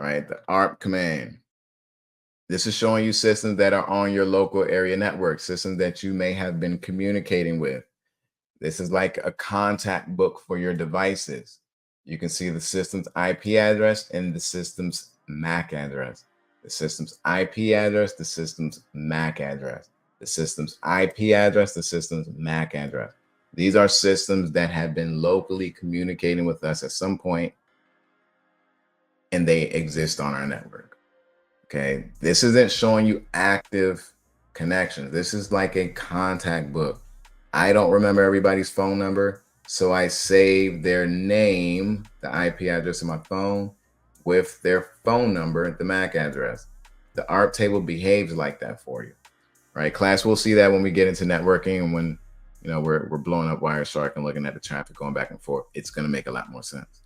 right? The ARP command. This is showing you systems that are on your local area network, systems that you may have been communicating with. This is like a contact book for your devices. You can see the system's IP address and the system's MAC address. The system's IP address, the system's MAC address. The system's IP address, the system's MAC address. These are systems that have been locally communicating with us at some point, and they exist on our network. Okay, this isn't showing you active connections. This is like a contact book. I don't remember everybody's phone number, so I save their name, the IP address of my phone, with their phone number, the MAC address. The ARP table behaves like that for you, right? Class, we'll see that when we get into networking and when we're blowing up Wireshark and looking at the traffic going back and forth. It's going to make a lot more sense.